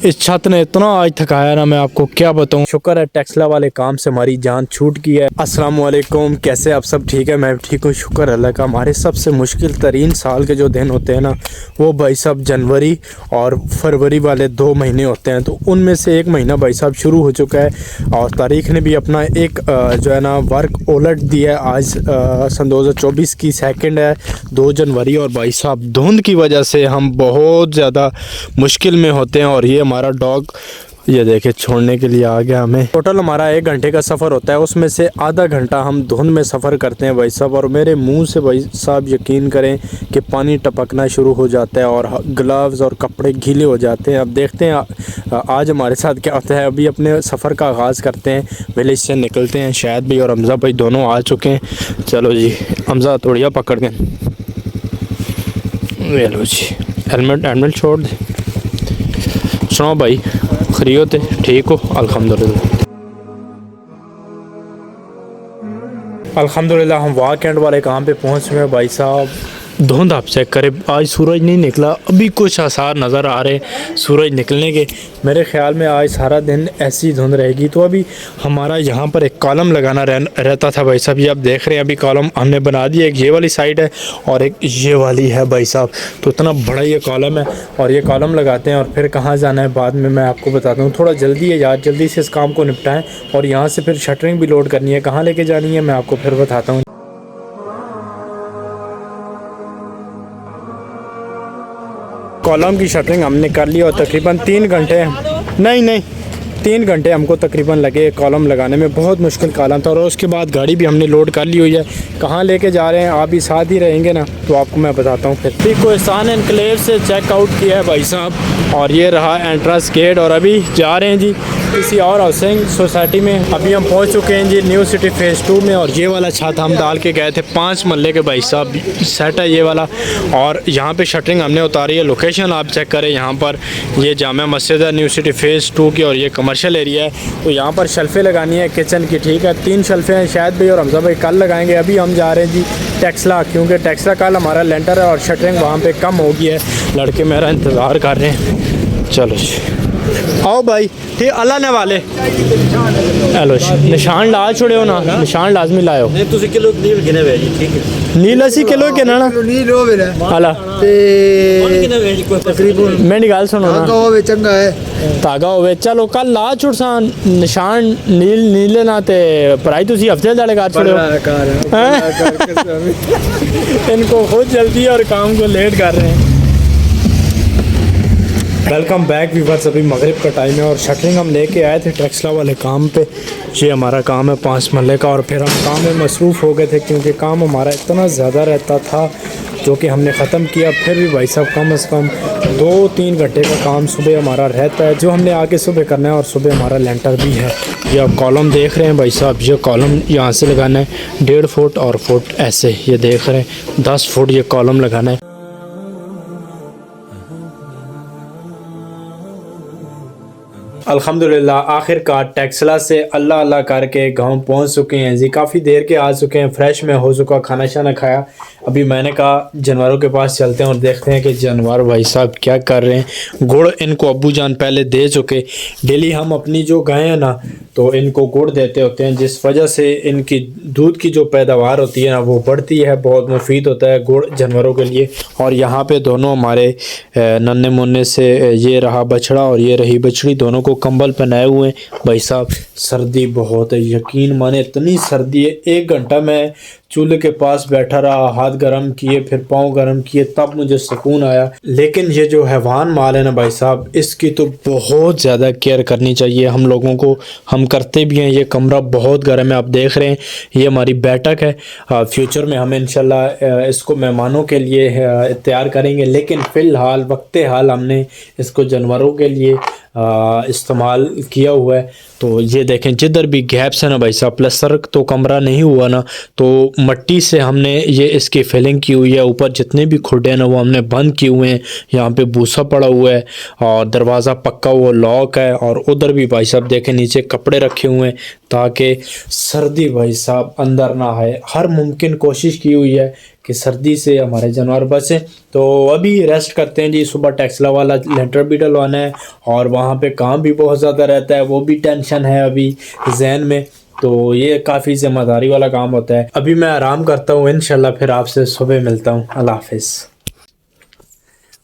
इस छत ने इतना आज थकाया ना, मैं आपको क्या बताऊं। शुक्र है टेस्ला वाले काम से हमारी जान छूट गई है। अस्सलाम वालेकुम, कैसे आप सब ठीक है? मैं ठीक हूँ, शुक्र अल्लाह का। हमारे सबसे मुश्किल तरीन साल के जो दिन होते हैं ना, वो भाई साहब जनवरी और फरवरी वाले 2 महीने होते हैं। तो उनमें से एक महीना भाई साहब शुरू हो चुका है और तारीख़ ने भी अपना एक जो है ना वर्क उलट दिया है। आज सन 2024 की 2 है 2 जनवरी, और भाई साहब धुंध की वजह से हम बहुत ज़्यादा मुश्किल में होते हैं। और ये हमारा डॉग ये देखे छोड़ने के लिए आ गया हमें। टोटल हमारा 1 घंटे का सफ़र होता है, उसमें से आधा घंटा हम धुंध में सफ़र करते हैं भाई साहब। और मेरे मुंह से भाई साहब यकीन करें कि पानी टपकना शुरू हो जाता है और ग्लव्स और कपड़े गीले हो जाते हैं। अब देखते हैं आज हमारे साथ क्या होता है। अभी अपने सफ़र का आगाज़ करते हैं, विलेज से निकलते हैं। शायद भाई और हमज़ा भाई दोनों आ चुके हैं। चलो जी हमज़ा तोड़िया पकड़ के, लो जी हेलमेट छोड़ दे। सुनो भाई, खरीद ठीक हो? अल्हम्दुलिल्लाह हम वाक एंड वाले काम पे पहुंच गए भाई साहब। धुंध आप चेक करें, आज सूरज नहीं निकला, अभी कुछ आसार नज़र आ रहे सूरज निकलने के। मेरे ख्याल में आज सारा दिन ऐसी धुंध रहेगी। तो अभी हमारा यहाँ पर एक कॉलम लगाना रहता था भाई साहब। ये आप देख रहे हैं अभी कॉलम हमने बना दिया। एक ये वाली साइड है और एक ये वाली है भाई साहब। तो इतना बड़ा ये कॉलम है और ये कॉलम लगाते हैं और फिर कहाँ जाना है बाद में मैं आपको बताता हूँ। थोड़ा जल्दी है यार, जल्दी से इस काम को निपटाएं। और यहाँ से फिर शटरिंग भी लोड करनी है, कहाँ लेके जानी है मैं आपको फिर बताता हूँ। कॉलम की शटरिंग हमने कर ली और तकरीबन 3 घंटे नहीं 3 घंटे हमको तकरीबन लगे कॉलम लगाने में। बहुत मुश्किल कॉलम था। और उसके बाद गाड़ी भी हमने लोड कर ली हुई है। कहाँ लेके जा रहे हैं आप भी साथ ही रहेंगे ना, तो आपको मैं बताता हूँ फिर। कोहिस्तान एनक्लेव से चेकआउट किया है भाई साहब और ये रहा एंट्रेंस गेट। और अभी जा रहे हैं जी किसी और हाउसिंग सोसाइटी में। अभी हम पहुंच चुके हैं जी न्यू सिटी फेज़ 2 में। और ये वाला छत हम डाल के गए थे, 5 मरले के भाई साहब सेट है ये वाला। और यहाँ पे शटरिंग हमने उतारी है। लोकेशन आप चेक करें, यहाँ पर ये जामा मस्जिद है न्यू सिटी फेज़ 2 की और ये कमर्शियल एरिया है। तो यहाँ पर शेल्फ़ें लगानी है किचन की, ठीक है। 3 शेल्फ़ें हैं, शायद भाई और हमज़ा भाई कल लगाएंगे। अभी हम जा रहे हैं जी टेक्सला, क्योंकि टेक्सला कल हमारा लेंटर है और शटरिंग वहाँ पर कम हो गई है। लड़के मेरा इंतज़ार कर रहे हैं। चलो जी आओ भाई, ठीक अल्लाह ने वाले हेलो निशान ला छोड़े हो ना, निशान लाजमी लाओ। नहीं तुसी किलो नील गिने वे जी, ठीक है। नील असी किलो गिना ना नील हो वे अला ते गिने वे जी कोई तकरीबन। मेरी गल सुनो ना, धागा होवे चंगा है, धागा होवे चलो कल ला छुड़सा निशान नील नीले ना ते पराई तुसी हफ्ते दाड़े कर छोड़े इनको खुद जल्दी और काम को लेट कर रहे हैं। वेलकम बैक व्यूअर्स, अभी मगरिब का टाइम है और शटरिंग हम लेके आए थे टेक्सला वाले काम पे। ये हमारा काम है 5 मरले का। और फिर हम काम में मसरूफ़ हो गए थे क्योंकि काम हमारा इतना ज़्यादा रहता था जो कि हमने ख़त्म किया। फिर भी भाई साहब कम से कम 2-3 घंटे का काम सुबह हमारा रहता है जो हमने आके सुबह करना है। और सुबह हमारा लेंटर भी है। ये आप कॉलम देख रहे हैं भाई साहब, ये कॉलम यहाँ से लगाना है 1.5 फुट और फुट ऐसे, ये देख रहे हैं 10 फुट ये कॉलम लगाना है। अल्हम्दुलिल्लाह आखिरकार टेक्सला से अल्लाह अल्लाह करके गांव पहुंच चुके हैं जी। काफ़ी देर के आ चुके हैं, फ्रेश में हो चुका, खाना शाना खाया। अभी मैंने कहा जानवरों के पास चलते हैं और देखते हैं कि जानवर भाई साहब क्या कर रहे हैं। गुड़ इनको अब्बू जान पहले दे चुके। डेली हम अपनी जो गाय हैं ना तो इनको गुड़ देते होते हैं, जिस वजह से इनकी दूध की जो पैदावार होती है ना वो बढ़ती है। बहुत मुफीद होता है गुड़ जानवरों के लिए। और यहाँ पे दोनों हमारे नन्हे मुन्ने से ये रहा बछड़ा और ये रही बछड़ी, दोनों को कंबल पहनाए हुए हैं भाई साहब। सर्दी बहुत है, यकीन माने इतनी सर्दी है। 1 घंटा मैं चूल्हे के पास बैठा रहा, हाथ गर्म किए, फिर पाँव गर्म किए, तब मुझे सुकून आया। लेकिन ये जो हैवान माल है ना भाई साहब, इसकी तो बहुत ज़्यादा केयर करनी चाहिए हम लोगों को। हम करते भी हैं। ये कमरा बहुत गर्म है, आप देख रहे हैं। ये हमारी बैठक है। फ्यूचर में हम इंशाल्लाह इसको मेहमानों के लिए तैयार करेंगे, लेकिन फ़िलहाल वक्त हाल हमने इसको जानवरों के लिए इस्तेमाल किया हुआ है। तो ये देखें जिधर भी गैप्स है ना भाई साहब, प्लस्तर तो कमरा नहीं हुआ ना, तो मट्टी से हमने ये इसकी फिलिंग की हुई है। ऊपर जितने भी खुडे हैं ना वो हमने बंद किए हुए हैं। यहाँ पे भूसा पड़ा हुआ है और दरवाज़ा पक्का वो लॉक है। और उधर भी भाई साहब देखें नीचे कपड़े रखे हुए हैं ताकि सर्दी भाई साहब अंदर ना आए। हर मुमकिन कोशिश की हुई है कि सर्दी से हमारे जानवर बचें। तो अभी रेस्ट करते हैं जी, सुबह टेक्सला वाला लेंटर भी डलवाना है और वहाँ पे काम भी बहुत ज़्यादा रहता है, वो भी टेंशन है अभी जहन में। तो ये काफ़ी ज़िम्मेदारी वाला काम होता है। अभी मैं आराम करता हूँ, इंशाल्लाह फिर आपसे सुबह मिलता हूँ। अल्लाह हाफिज़।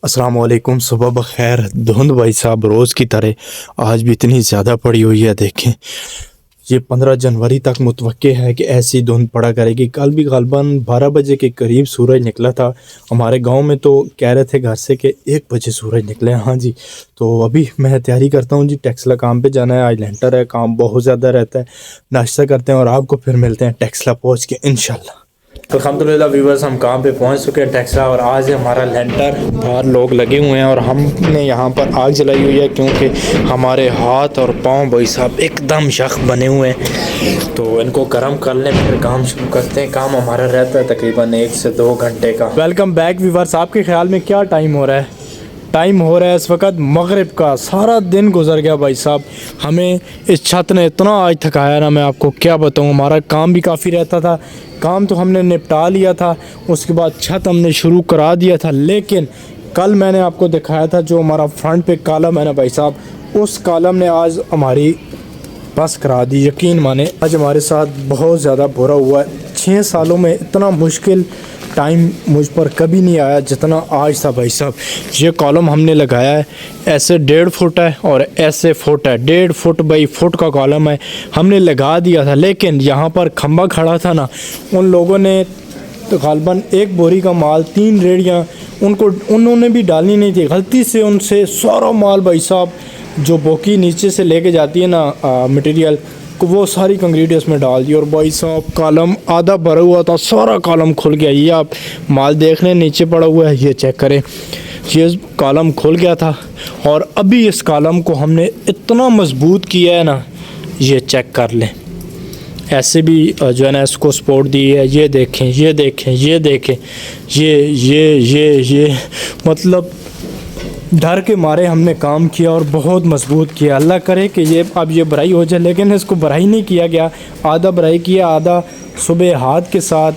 अस्सलाम वालेकुम, सुबह बखैर। धुंध भाई साहब रोज़ की तरह आज भी इतनी ज़्यादा पड़ी हुई है। देखें, ये 15 जनवरी तक मुतवक्के है कि ऐसी धुंध पड़ा करेगी। कल भी ग़ालिबन 12 बजे के करीब सूरज निकला था हमारे गांव में, तो कह रहे थे घर से कि 1 बजे सूरज निकले। हाँ जी, तो अभी मैं तैयारी करता हूँ जी, टेक्सला काम पे जाना है। आज लेंटर है, काम बहुत ज़्यादा रहता है। नाश्ता करते हैं और आपको फिर मिलते हैं टेक्सला पहुँच के इंशाल्लाह। अल्हम्दुलिल्लाह व्यूअर्स, हम काम पे पहुंच चुके हैं टेक्सला, और आज है हमारा लेंटर। बाहर लोग लगे हुए हैं और हमने यहाँ पर आग जलाई हुई है क्योंकि हमारे हाथ और पाँव भाई साहब एकदम शख्स बने हुए हैं। तो इनको गर्म कर लें फिर काम शुरू करते हैं। काम हमारा रहता है तकरीबन 1 से 2 घंटे का। Welcome back viewers. आपके ख्याल में क्या टाइम हो रहा है? टाइम हो रहा है इस वक्त मगरिब का। सारा दिन गुजर गया भाई साहब, हमें इस छत ने इतना आज थकाया ना, मैं आपको क्या बताऊं। हमारा काम भी काफ़ी रहता था, काम तो हमने निपटा लिया था, उसके बाद छत हमने शुरू करा दिया था। लेकिन कल मैंने आपको दिखाया था जो हमारा फ्रंट पे कॉलम है ना भाई साहब, उस कॉलम ने आज हमारी बस करा दी। यकीन माने आज हमारे साथ बहुत ज़्यादा बुरा हुआ है। 6 सालों में इतना मुश्किल टाइम मुझ पर कभी नहीं आया जितना आज था भाई साहब। ये कॉलम हमने लगाया है, ऐसे 1.5 फुट है और ऐसे फुट है, 1.5 फुट बाई फुट का कॉलम है। हमने लगा दिया था, लेकिन यहाँ पर खंबा खड़ा था ना, उन लोगों ने तो ग़ालिबन 1 बोरी का माल 3 रेड़ियाँ उन्होंने भी डालनी नहीं थी। गलती से उनसे सारा माल भाई साहब जो बोकी नीचे से लेके जाती है ना मटेरियल, वो सारी कंक्रीट इसमें डाल दी। और भाई साहब कॉलम आधा भरा हुआ था, सारा कॉलम खुल गया। ये आप माल देख रहे हैं नीचे पड़ा हुआ है, ये चेक करें, ये कॉलम खुल गया था। और अभी इस कॉलम को हमने इतना मजबूत किया है ना, ये चेक कर लें। ऐसे भी जो है ना इसको सपोर्ट दी है, ये देखें, ये देखें, ये देखें, ये मतलब डर के मारे हमने काम किया और बहुत मजबूत किया। अल्लाह करे कि ये अब ये भराई हो जाए, लेकिन इसको भराई नहीं किया गया। आधा भराई किया, आधा सुबह हाथ के साथ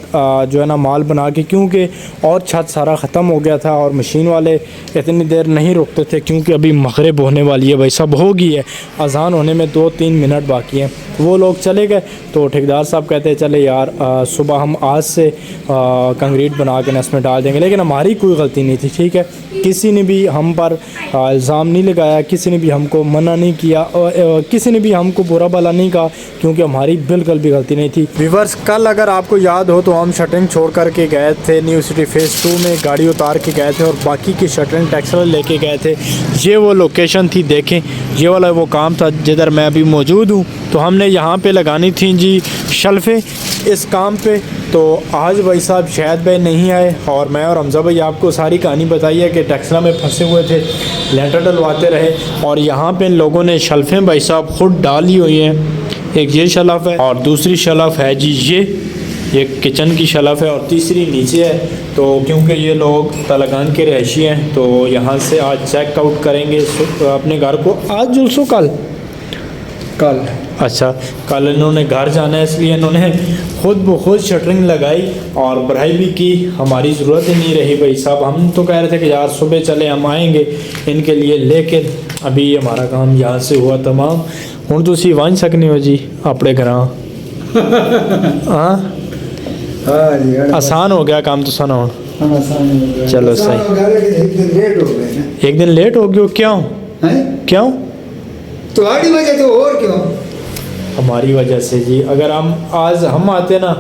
जो है ना माल बना के, क्योंकि और छत सारा ख़त्म हो गया था और मशीन वाले इतनी देर नहीं रुकते थे क्योंकि अभी मगरिब होने वाली है भाई साहब, होगी है, अजान होने में 2-3 मिनट बाकी हैं। वो लोग चले गए तो ठेकेदार साहब कहते हैं चले यार सुबह हम आज से कंक्रीट बना के इसमें डाल देंगे। लेकिन हमारी कोई गलती नहीं थी, ठीक है, किसी ने भी हम पर इल्ज़ाम नहीं लगाया, किसी ने भी हमको मना नहीं किया, किसी ने भी हमको बुरा भला नहीं कहा, क्योंकि हमारी बिल्कुल भी गलती नहीं थी। व्यूअर्स, कल अगर आपको याद हो तो हम शटरिंग छोड़ करके गए थे न्यू सिटी फेज़ 2 में, गाड़ी उतार के गए थे और बाकी की शटरिंग टेक्सला लेके गए थे। ये वो लोकेशन थी, देखें, ये वाला वो काम था जिधर मैं अभी मौजूद हूँ। तो हमने यहाँ पे लगानी थी जी शल्फे इस काम पे। तो आज भाई साहब शायद भाई नहीं आए और मैं और हमजा भाई आपको सारी कहानी बताई है कि टेक्सला में फंसे हुए थे, लेंटर डलवाते रहे और यहाँ पे इन लोगों ने शल्फें भाई साहब खुद डाली हुई हैं। एक ये शलफ है और दूसरी शलफ है जी ये किचन की शलफ है और तीसरी नीचे है। तो क्योंकि ये लोग तलगान के रहायशी हैं तो यहाँ से आज चेक आउट करेंगे अपने घर को। आज जुलसो कल अच्छा, कल इन्होंने घर जाना है, इसलिए इन्होंने खुद ब खुद शटरिंग लगाई और बढ़ाई भी की। हमारी ज़रूरत ही नहीं रही भाई साहब, हम तो कह रहे थे कि यार सुबह चले हम आएंगे इनके लिए, लेकिन अभी हमारा काम यहाँ से हुआ तमाम। हुण तुसीं वन सकने हो जी अपने घर। हाँ आसान हो गया काम तो सुना हुण। चलो सही, एक दिन लेट हो गया, क्यों? तुम्हारी वजह तो और क्यों? हमारी वजह से जी। अगर हम आते ना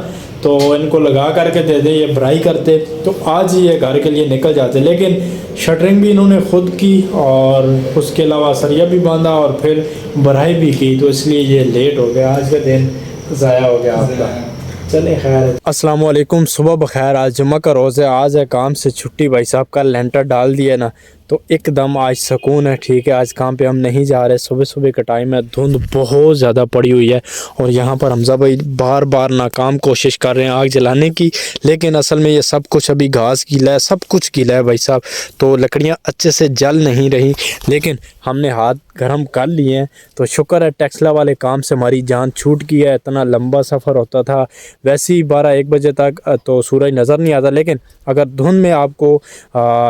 तो इनको लगा करके दे दे, ये भराई करते तो आज ही ये घर के लिए निकल जाते। लेकिन शटरिंग भी इन्होंने खुद की और उसके अलावा सरिया भी बांधा और फिर भराई भी की, तो इसलिए ये लेट हो गया। आज का दिन ज़ाया हो गया आपका। चले खैर, अस्सलाम वालेकुम, सुबह बखैर। आज जुम्मा का रोज़ है, आज है काम से छुट्टी भाई साहब का। लेंटर डाल दिया ना तो एकदम आज सुकून है, ठीक है। आज काम पे हम नहीं जा रहे, सुबह सुबह का टाइम है, धुंध बहुत ज़्यादा पड़ी हुई है और यहाँ पर हमजा भाई बार बार नाकाम कोशिश कर रहे हैं आग जलाने की, लेकिन असल में ये सब कुछ अभी घास गीला है, सब कुछ गीला है भाई साहब, तो लकड़ियाँ अच्छे से जल नहीं रही। लेकिन हमने हाथ गर्म कर लिए हैं। तो शुक्र है टेस्ला वाले काम से हमारी जान छूट गई है। इतना लंबा सफ़र होता था, वैसे ही 12-1 बजे तक तो सूरज नज़र नहीं आता, लेकिन अगर धुंध में आपको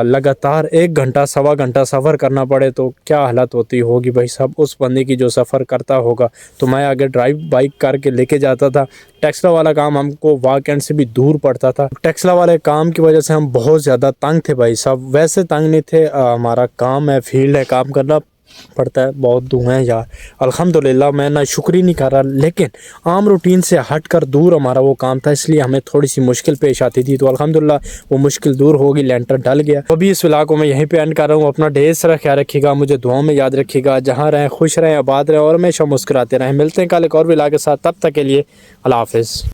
लगातार 1 घंटा सवा घंटा सफ़र करना पड़े तो क्या हालत होती होगी भाई साहब उस बंदे की जो सफ़र करता होगा। तो मैं आगे ड्राइव बाइक करके लेके जाता था। टेस्ला वाला काम हमको वाकएंड से भी दूर पड़ता था। टेस्ला वाले काम की वजह से हम बहुत ज़्यादा तंग थे भाई साहब। वैसे तंग नहीं थे, हमारा काम है, फील्ड है, काम करना पड़ता है, बहुत दुआ है यार। अल्हम्दुलिल्लाह मैं ना शुक्री नहीं कर रहा, लेकिन आम रूटीन से हटकर दूर हमारा वो काम था, इसलिए हमें थोड़ी सी मुश्किल पेश आती थी। तो अल्हम्दुलिल्लाह वो मुश्किल दूर होगी, लेंटर डल गया। अभी इस व्लॉग को मैं यहीं पे एंड कर रहा हूँ। अपना ढेर सारा ख्याल रखिएगा, मुझे दुआओं में याद रखिएगा। जहाँ रहें खुश रहें, आबाद रहें और हमेशा मुस्कुराते रहें। मिलते हैं कल एक और व्लॉग के साथ, तब तक के लिए अल्लाह हाफ़िज़।